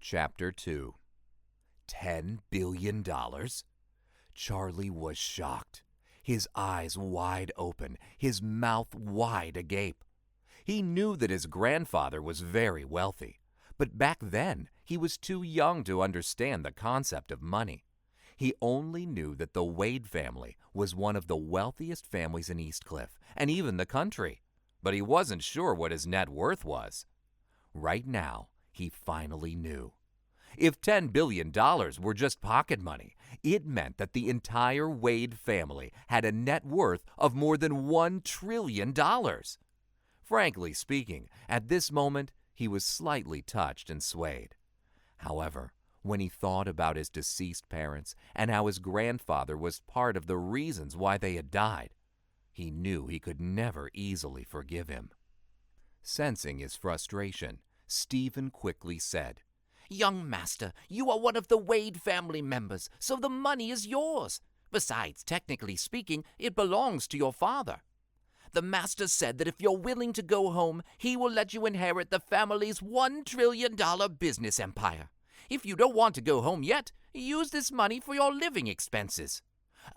Chapter 2. $10 billion? Charlie was shocked, his eyes wide open, his mouth wide agape. He knew that his grandfather was very wealthy, but back then he was too young to understand the concept of money. He only knew that the Wade family was one of the wealthiest families in East Cliff, and even the country, but he wasn't sure what his net worth was. Right now, he finally knew. If $10 billion were just pocket money, it meant that the entire Wade family had a net worth of more than $1 trillion. Frankly speaking, at this moment, he was slightly touched and swayed. However, when he thought about his deceased parents and how his grandfather was part of the reasons why they had died, he knew he could never easily forgive him. Sensing his frustration, Stephen quickly said, "Young master, you are one of the Wade family members, so the money is yours. Besides, technically speaking, it belongs to your father. The master said that if you're willing to go home, he will let you inherit the family's $1 trillion business empire. If you don't want to go home yet, use this money for your living expenses.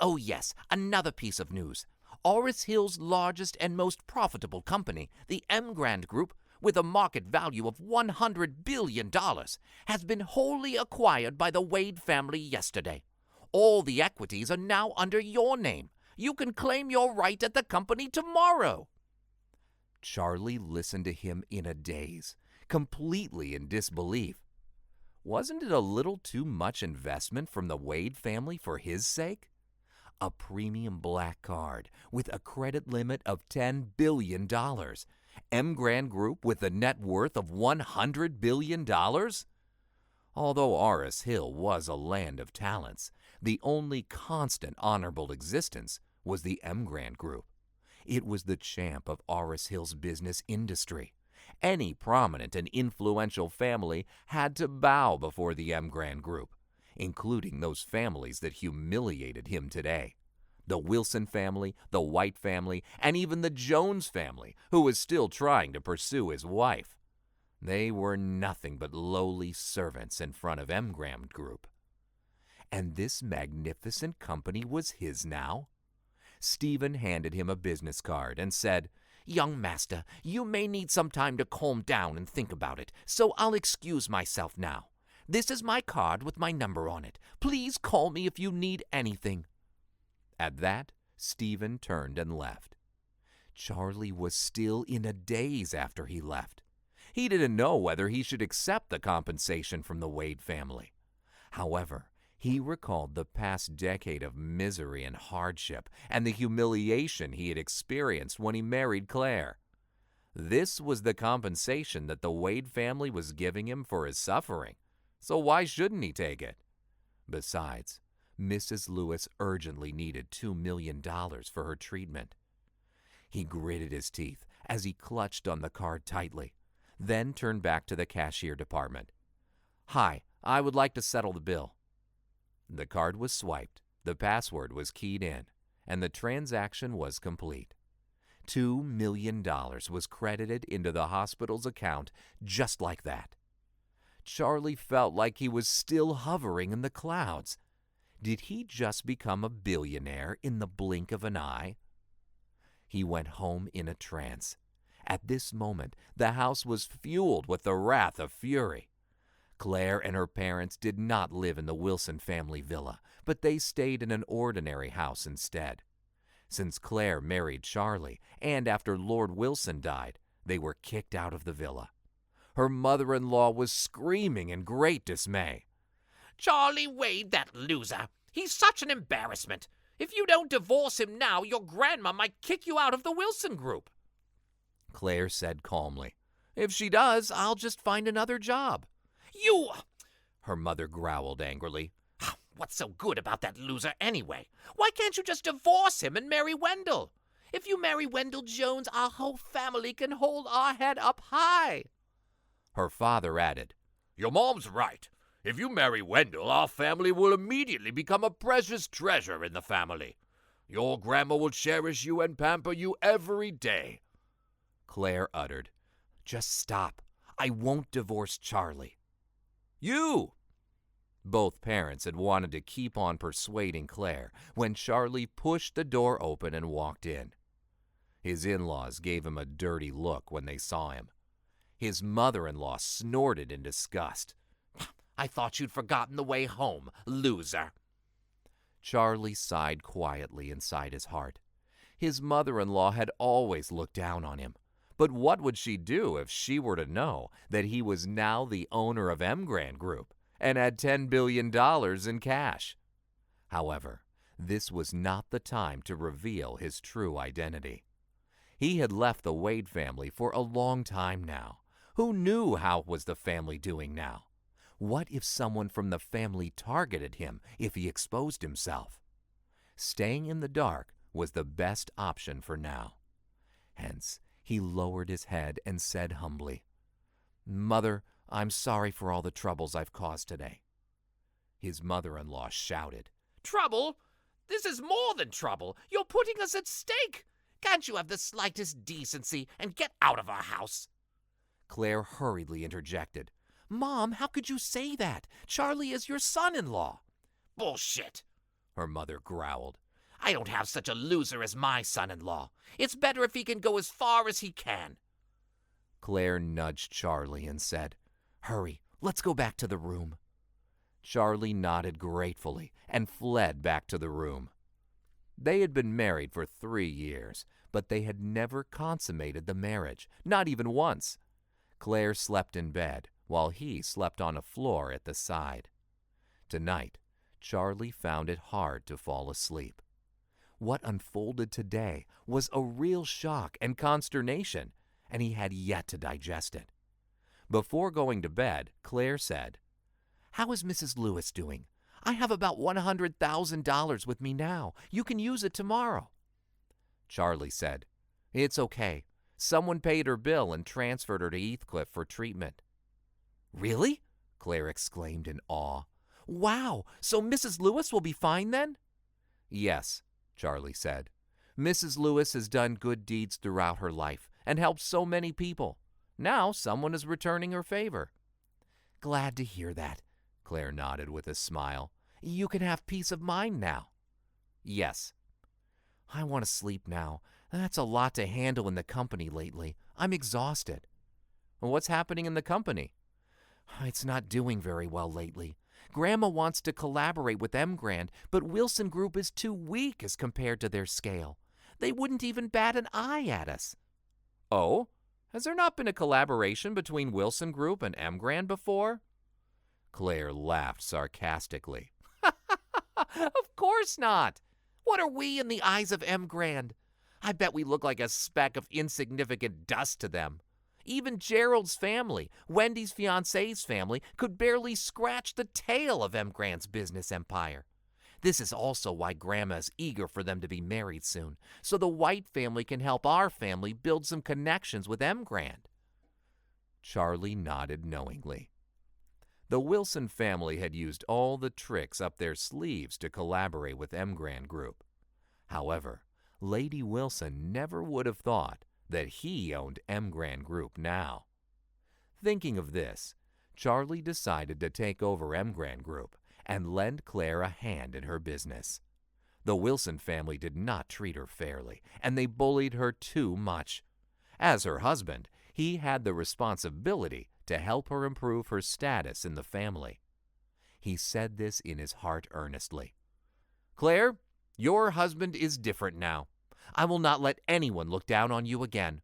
Oh yes, another piece of news. Oris Hill's largest and most profitable company, the Emgrand Group, with a market value of $100 billion, has been wholly acquired by the Wade family yesterday. All the equities are now under your name. You can claim your right at the company tomorrow." Charlie listened to him in a daze, completely in disbelief. Wasn't it a little too much investment from the Wade family for his sake? A premium black card with a credit limit of $10 billion. Emgrand Group with a net worth of $100 billion? Although Oris Hill was a land of talents, the only constant honorable existence was the Emgrand Group. It was the champ of Oris Hill's business industry. Any prominent and influential family had to bow before the Emgrand Group, including those families that humiliated him today. The Wilson family, the White family, and even the Jones family, who was still trying to pursue his wife. They were nothing but lowly servants in front of Emgrand Group. And this magnificent company was his now? Stephen handed him a business card and said, "Young master, you may need some time to calm down and think about it, so I'll excuse myself now. This is my card with my number on it. Please call me if you need anything." At that, Stephen turned and left. Charlie was still in a daze after he left. He didn't know whether he should accept the compensation from the Wade family. However, he recalled the past decade of misery and hardship and the humiliation he had experienced when he married Claire. This was the compensation that the Wade family was giving him for his suffering, so why shouldn't he take it? Besides, Mrs. Lewis urgently needed $2 million for her treatment. He gritted his teeth as he clutched on the card tightly, then turned back to the cashier department. "Hi, I would like to settle the bill." The card was swiped, the password was keyed in, and the transaction was complete. $2 million was credited into the hospital's account just like that. Charlie felt like he was still hovering in the clouds. Did he just become a billionaire in the blink of an eye? He went home in a trance. At this moment, the house was fueled with the wrath of fury. Claire and her parents did not live in the Wilson family villa, but they stayed in an ordinary house instead. Since Claire married Charlie, and after Lord Wilson died, they were kicked out of the villa. Her mother-in-law was screaming in great dismay. "Charlie Wade, that loser. He's such an embarrassment. If you don't divorce him now, your grandma might kick you out of the Wilson Group." Claire said calmly, "If she does, I'll just find another job." "You—" her mother growled angrily. "What's so good about that loser anyway? Why can't you just divorce him and marry Wendell? If you marry Wendell Jones, our whole family can hold our head up high." Her father added, "Your mom's right. If you marry Wendell, our family will immediately become a precious treasure in the family. Your grandma will cherish you and pamper you every day." Claire uttered, "Just stop. I won't divorce Charlie." You! Both parents had wanted to keep on persuading Claire when Charlie pushed the door open and walked in. His in-laws gave him a dirty look when they saw him. His mother-in-law snorted in disgust. I thought you'd forgotten the way home, loser. Charlie sighed quietly inside his heart. His mother-in-law had always looked down on him. But what would she do if she were to know that he was now the owner of Emgrand Group and had $10 billion in cash? However, this was not the time to reveal his true identity. He had left the Wade family for a long time now. Who knew how was the family doing now? What if someone from the family targeted him if he exposed himself? Staying in the dark was the best option for now. Hence, he lowered his head and said humbly, "Mother, I'm sorry for all the troubles I've caused today." His mother-in-law shouted, Trouble? This is more than trouble. You're putting us at stake. Can't you have the slightest decency and get out of our house? Claire hurriedly interjected, "Mom, how could you say that? Charlie is your son-in-law." Bullshit, her mother growled. I don't have such a loser as my son-in-law. It's better if he can go as far as he can. Claire nudged Charlie and said, "Hurry, let's go back to the room." Charlie nodded gratefully and fled back to the room. They had been married for 3 years, but they had never consummated the marriage, not even once. Claire slept in bed, while he slept on a floor at the side. Tonight, Charlie found it hard to fall asleep. What unfolded today was a real shock and consternation, and he had yet to digest it. Before going to bed, Claire said, "How is Mrs. Lewis doing? I have about $100,000 with me now. You can use it tomorrow." Charlie said, "It's okay. Someone paid her bill and transferred her to Heathcliff for treatment." "Really?" Claire exclaimed in awe. "Wow, so Mrs. Lewis will be fine then?" "Yes," Charlie said. "Mrs. Lewis has done good deeds throughout her life and helped so many people. Now someone is returning her favor." "Glad to hear that," Claire nodded with a smile. "You can have peace of mind now." "Yes." "I want to sleep now. That's a lot to handle in the company lately. I'm exhausted." "What's happening in the company?" "It's not doing very well lately. Grandma wants to collaborate with Emgrand, but Wilson Group is too weak as compared to their scale. They wouldn't even bat an eye at us." "Oh? Has there not been a collaboration between Wilson Group and Emgrand before?" Claire laughed sarcastically. "Of course not. What are we in the eyes of Emgrand? I bet we look like a speck of insignificant dust to them. Even Gerald's family, Wendy's fiancé's family, could barely scratch the tail of Emgrand's business empire. This is also why Grandma is eager for them to be married soon, so the White family can help our family build some connections with Emgrand." Charlie nodded knowingly. The Wilson family had used all the tricks up their sleeves to collaborate with Emgrand Group. However, Lady Wilson never would have thought that he owned Emgrand Group now. Thinking of this, Charlie decided to take over Emgrand Group and lend Claire a hand in her business. The Wilson family did not treat her fairly, and they bullied her too much. As her husband, he had the responsibility to help her improve her status in the family. He said this in his heart earnestly. "Claire, your husband is different now. I will not let anyone look down on you again.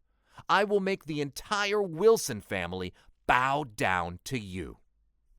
I will make the entire Wilson family bow down to you."